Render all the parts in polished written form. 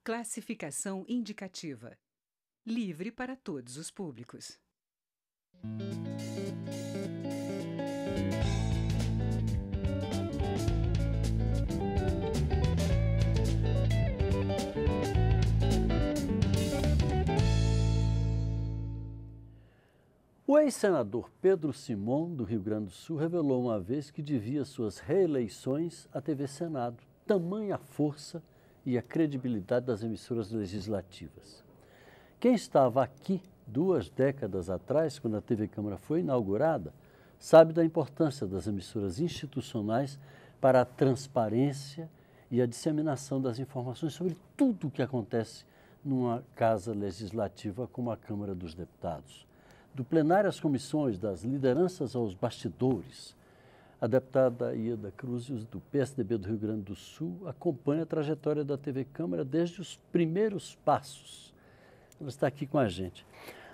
Classificação indicativa. Livre para todos os públicos. O ex-senador Pedro Simon, do Rio Grande do Sul, revelou uma vez que devia suas reeleições à TV Senado, tamanha a força e a credibilidade das emissoras legislativas. Quem estava aqui 2 décadas atrás, quando a TV Câmara foi inaugurada, sabe da importância das emissoras institucionais para a transparência e a disseminação das informações sobre tudo o que acontece numa casa legislativa como a Câmara dos Deputados. Do plenário às comissões, das lideranças aos bastidores. A deputada Ieda Cruz, do PSDB do Rio Grande do Sul, acompanha a trajetória da TV Câmara desde os primeiros passos. Ela está aqui com a gente.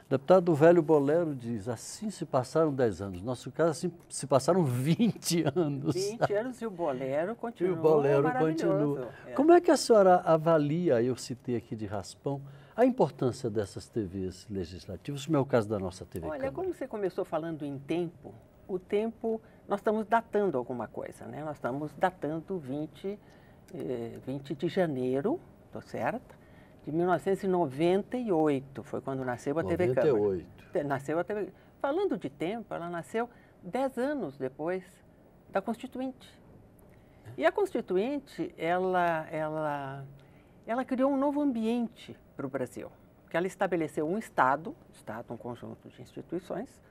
Deputado, o velho Bolero diz, assim se passaram 10 anos. No nosso caso, assim se passaram 20 anos. 20 anos e o Bolero continua E o Bolero maravilhoso. continua. Como é que a senhora avalia, eu citei aqui de raspão, a importância dessas TVs legislativas, como é o caso da nossa TV Olha, Câmara? como você começou falando em tempo, o tempo, nós estamos datando alguma coisa, né? Nós estamos datando 20 de janeiro, estou certa? De 1998, foi quando nasceu a TV Câmara. 98. Nasceu a TV. Falando de tempo, ela nasceu 10 anos depois da Constituinte. E a Constituinte, ela criou um novo ambiente para o Brasil, porque ela estabeleceu um Estado, um conjunto de instituições,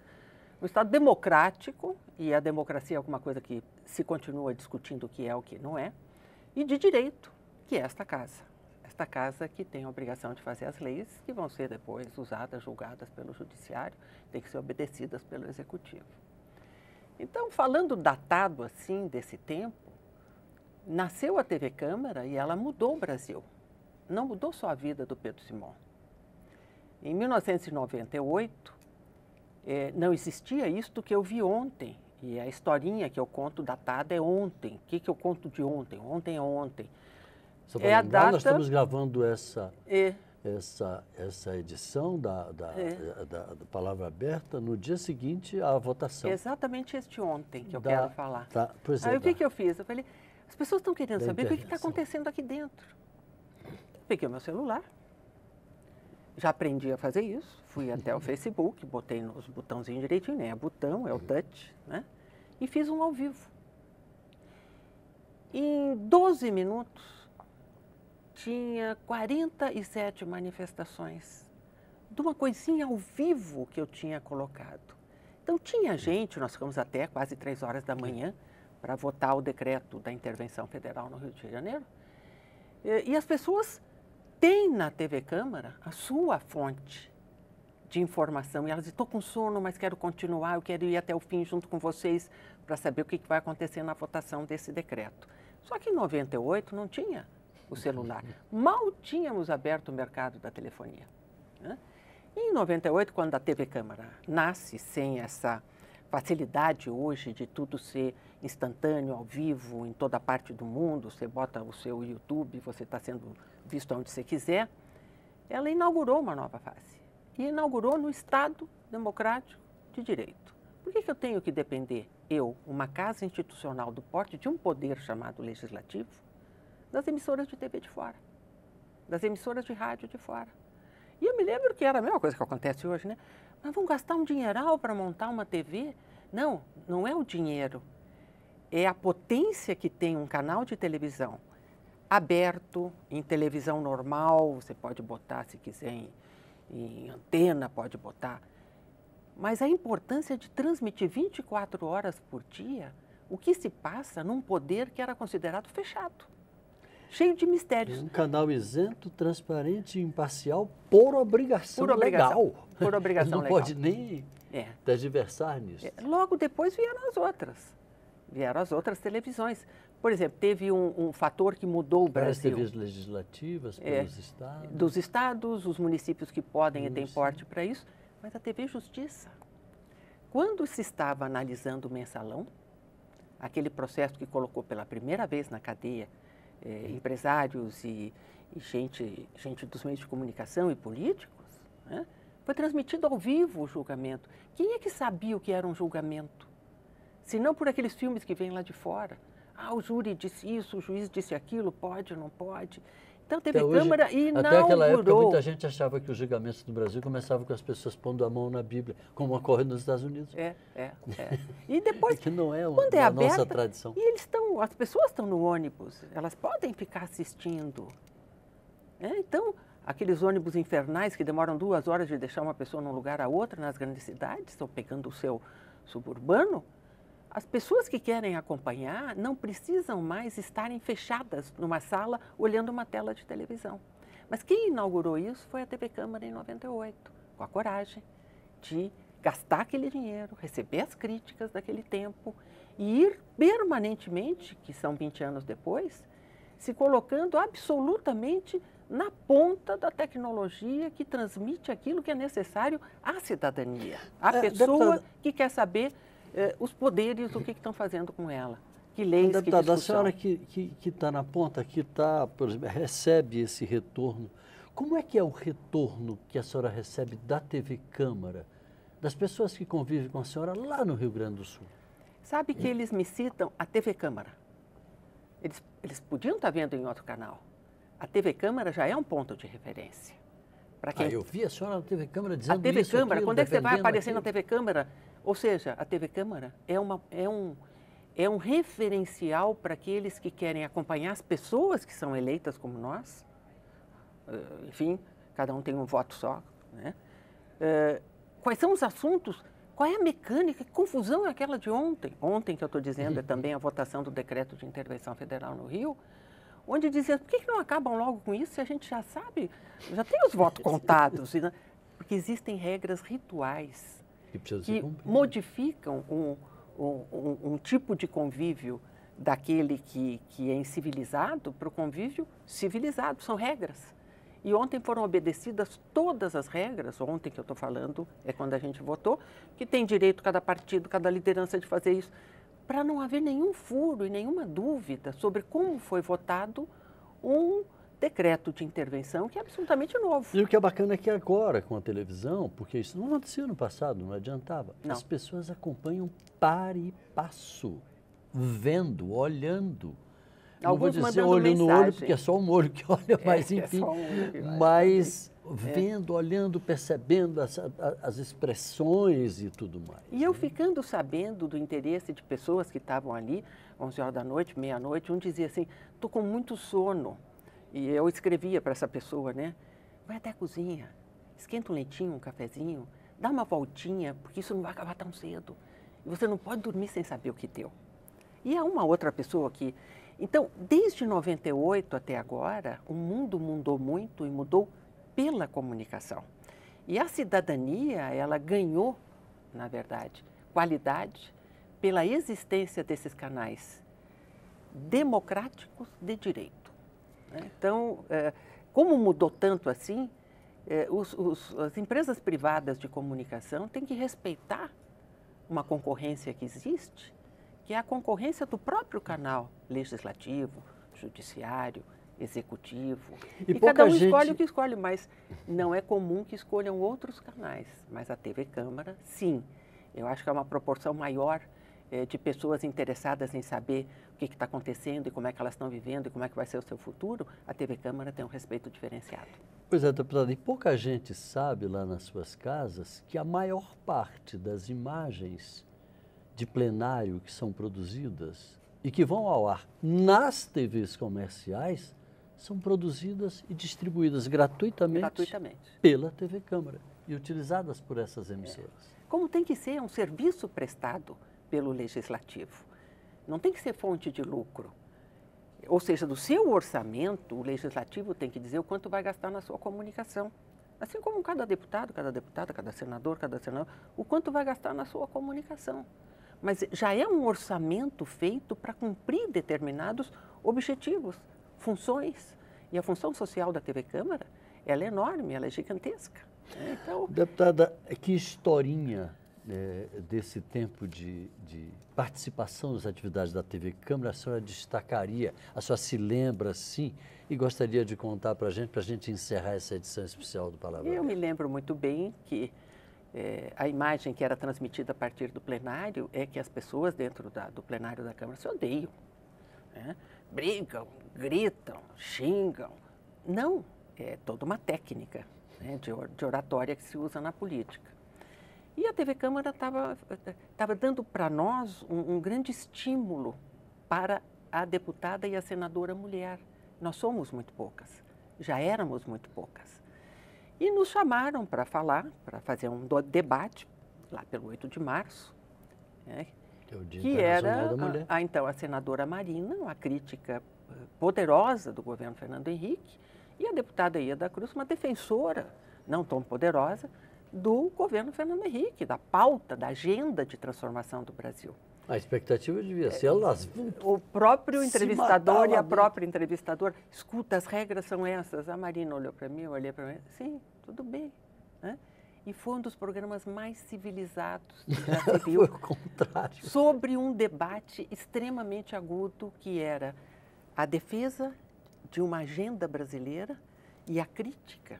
um Estado democrático, e a democracia é alguma coisa que se continua discutindo o que é, o que não é, e de direito, que é esta casa. Esta casa que tem a obrigação de fazer as leis, que vão ser depois usadas, julgadas pelo judiciário, tem que ser obedecidas pelo executivo. Então, falando datado assim desse tempo, nasceu a TV Câmara e ela mudou o Brasil. Não mudou só a vida do Pedro Simon. Em 1998, não existia isto que eu vi ontem. E a historinha que eu conto datada é ontem. O que eu conto de ontem? Ontem é ontem. É a data... Nós estamos gravando essa edição da Palavra Aberta no dia seguinte à votação. Exatamente este ontem que eu quero falar. Pois Aí o que eu fiz? Eu falei, as pessoas estão querendo saber o que está acontecendo aqui dentro. Peguei o meu celular, já aprendi a fazer isso, fui até o Facebook, botei os botãozinhos direitinho, né? É botão, é o touch, né? E fiz um ao vivo. Em 12 minutos, tinha 47 manifestações de uma coisinha ao vivo que eu tinha colocado. Então, tinha gente, nós ficamos até quase 3 horas da manhã para votar o decreto da intervenção federal no Rio de Janeiro. E as pessoas têm na TV Câmara a sua fonte de informação. E elas dizem, estou com sono, mas quero continuar, eu quero ir até o fim junto com vocês para saber o que vai acontecer na votação desse decreto. Só que em 98 não tinha o celular. Mal tínhamos aberto o mercado da telefonia, né? E em 98, quando a TV Câmara nasce sem essa facilidade hoje de tudo ser instantâneo, ao vivo, em toda parte do mundo, você bota o seu YouTube, você está sendo visto onde você quiser, ela inaugurou uma nova fase. E inaugurou no Estado democrático de direito. Por que eu tenho que depender, uma casa institucional do porte de um poder chamado legislativo, das emissoras de TV de fora, das emissoras de rádio de fora? E eu me lembro que era a mesma coisa que acontece hoje, né? Mas vamos gastar um dinheiral para montar uma TV? Não, não é o dinheiro. É a potência que tem um canal de televisão aberto, em televisão normal, você pode botar, se quiser, em antena, pode botar. Mas a importância de transmitir 24 horas por dia o que se passa num poder que era considerado fechado, cheio de mistérios. Um canal isento, transparente e imparcial por obrigação legal. Por obrigação legal. Não pode nem tergiversar nisso. Logo depois vieram as outras televisões. Por exemplo, teve um fator que mudou o Brasil. As TVs legislativas, pelos estados. Dos estados, os municípios que podem e têm porte para isso, mas a TV Justiça. Quando se estava analisando o mensalão, aquele processo que colocou pela primeira vez na cadeia empresários e gente dos meios de comunicação e políticos, né? Foi transmitido ao vivo o julgamento. Quem é que sabia o que era um julgamento? Se não por aqueles filmes que vêm lá de fora. O júri disse isso, o juiz disse aquilo, pode ou não pode. Então, teve Câmara e inaugurou. Até aquela época, muita gente achava que os julgamentos no Brasil começavam com as pessoas pondo a mão na Bíblia, como ocorre nos Estados Unidos. E depois, que não é quando é aberta, nossa tradição. E as pessoas estão no ônibus, elas podem ficar assistindo. Então, aqueles ônibus infernais que demoram 2 horas de deixar uma pessoa num lugar a outra nas grandes cidades, ou pegando o seu suburbano, as pessoas que querem acompanhar não precisam mais estarem fechadas numa sala olhando uma tela de televisão. Mas quem inaugurou isso foi a TV Câmara em 98, com a coragem de gastar aquele dinheiro, receber as críticas daquele tempo e ir permanentemente, que são 20 anos depois, se colocando absolutamente na ponta da tecnologia que transmite aquilo que é necessário à cidadania, à pessoa que quer saber os poderes, o que estão fazendo com ela, que leis, que discussão. A senhora que está na ponta, que por exemplo, recebe esse retorno, como é que é o retorno que a senhora recebe da TV Câmara, das pessoas que convivem com a senhora lá no Rio Grande do Sul? Sabe que eles me citam a TV Câmara. Eles podiam estar vendo em outro canal. A TV Câmara já é um ponto de referência. Eu vi a senhora na TV Câmara dizendo isso. A TV Câmara, aquilo, quando é que você vai aparecer aquilo? na TV Câmara? Ou seja, a TV Câmara é um referencial para aqueles que querem acompanhar as pessoas que são eleitas como nós. Enfim, cada um tem um voto só, né? Quais são os assuntos? Qual é a mecânica? Que confusão é aquela de ontem? Ontem, que eu estou dizendo, é também a votação do decreto de intervenção federal no Rio, onde dizia, por que não acabam logo com isso se a gente já sabe, já tem os votos contados? Porque existem regras rituais que modificam um tipo de convívio daquele que é incivilizado para o convívio civilizado. São regras. E ontem foram obedecidas todas as regras, ontem que eu estou falando, é quando a gente votou, que tem direito cada partido, cada liderança de fazer isso, para não haver nenhum furo e nenhuma dúvida sobre como foi votado um decreto de intervenção que é absolutamente novo. E o que é bacana é que agora, com a televisão, porque isso não acontecia no passado, não adiantava, não. As pessoas acompanham par e passo, vendo, olhando. Não vou dizer olho no olho, porque é só um olho que olha, mas enfim. Mas vendo, olhando, percebendo as expressões e tudo mais. E eu ficando sabendo do interesse de pessoas que estavam ali, 11 horas da noite, meia-noite, um dizia assim, estou com muito sono. E eu escrevia para essa pessoa, né? Vai até a cozinha, esquenta um leitinho, um cafezinho, dá uma voltinha, porque isso não vai acabar tão cedo. E você não pode dormir sem saber o que deu. E há uma outra pessoa que... Então, desde 98 até agora, o mundo mudou muito e mudou pela comunicação. E a cidadania, ela ganhou, na verdade, qualidade pela existência desses canais democráticos de direito. Então, como mudou tanto assim, as empresas privadas de comunicação têm que respeitar uma concorrência que existe, que é a concorrência do próprio canal legislativo, judiciário, executivo. E cada um escolhe o que escolhe, mas não é comum que escolham outros canais. Mas a TV Câmara, sim. Eu acho que é uma proporção maior de pessoas interessadas em saber o que está acontecendo e como é que elas estão vivendo e como é que vai ser o seu futuro. A TV Câmara tem um respeito diferenciado. Pois é, deputada, e pouca gente sabe lá nas suas casas que a maior parte das imagens de plenário que são produzidas e que vão ao ar nas TVs comerciais são produzidas e distribuídas gratuitamente pela TV Câmara e utilizadas por essas emissoras. Como tem que ser um serviço prestado pelo Legislativo. Não tem que ser fonte de lucro. Ou seja, do seu orçamento, o Legislativo tem que dizer o quanto vai gastar na sua comunicação. Assim como cada deputado, cada senador, o quanto vai gastar na sua comunicação. Mas já é um orçamento feito para cumprir determinados objetivos, funções. E a função social da TV Câmara, ela é enorme, ela é gigantesca. Então... Deputada, que historinha desse tempo de participação nas atividades da TV Câmara, a senhora destacaria, a senhora se lembra, sim, e gostaria de contar para a gente encerrar essa edição especial do Palavra Eu Aberta? me lembro muito bem que a imagem que era transmitida a partir do plenário é que as pessoas dentro do plenário da Câmara se odeiam, né? Brigam, gritam, xingam. Não, é toda uma técnica, né, de oratória que se usa na política. E a TV Câmara estava dando para nós um grande estímulo para a deputada e a senadora mulher. Nós somos muito poucas, já éramos muito poucas. E nos chamaram para falar, para fazer um debate, lá pelo 8 de março, né, Que é o Dia que Internacional era da Mulher. então a senadora Marina, uma crítica poderosa do governo Fernando Henrique, e a deputada Ieda Cruz, uma defensora, não tão poderosa, do governo Fernando Henrique, da pauta, da agenda de transformação do Brasil. A expectativa devia ser elas. O próprio Se entrevistador matar e lá a dentro. própria entrevistadora, escuta, as regras são essas. A Marina olhou para mim, eu olhei para mim, sim, tudo bem, né? E foi um dos programas mais civilizados que já se viu. Foi o contrário. Sobre um debate extremamente agudo que era a defesa de uma agenda brasileira e a crítica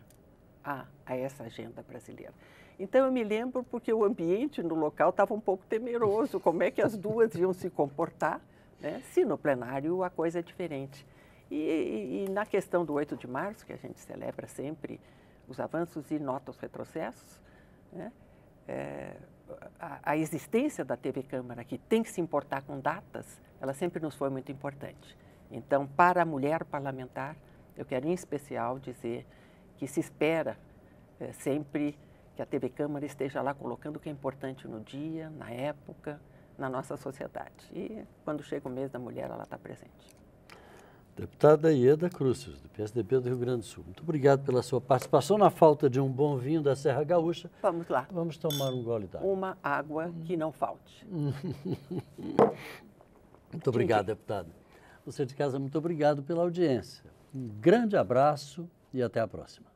a essa agenda brasileira. Então eu me lembro porque o ambiente no local estava um pouco temeroso, como é que as duas iam se comportar, né, se no plenário a coisa é diferente. E na questão do 8 de março, que a gente celebra sempre os avanços e nota os retrocessos, né, a existência da TV Câmara, que tem que se importar com datas, ela sempre nos foi muito importante. Então, para a mulher parlamentar, eu quero em especial dizer que se espera sempre que a TV Câmara esteja lá colocando o que é importante no dia, na época, na nossa sociedade. E quando chega o mês da mulher, ela está presente. Deputada Ieda Cruz, do PSDB do Rio Grande do Sul. Muito obrigado pela sua participação. Na falta de um bom vinho da Serra Gaúcha, Vamos lá. vamos tomar um gole d'água. Uma água que não falte. Muito obrigado, deputada. Você de casa, muito obrigado pela audiência. Um grande abraço e até a próxima.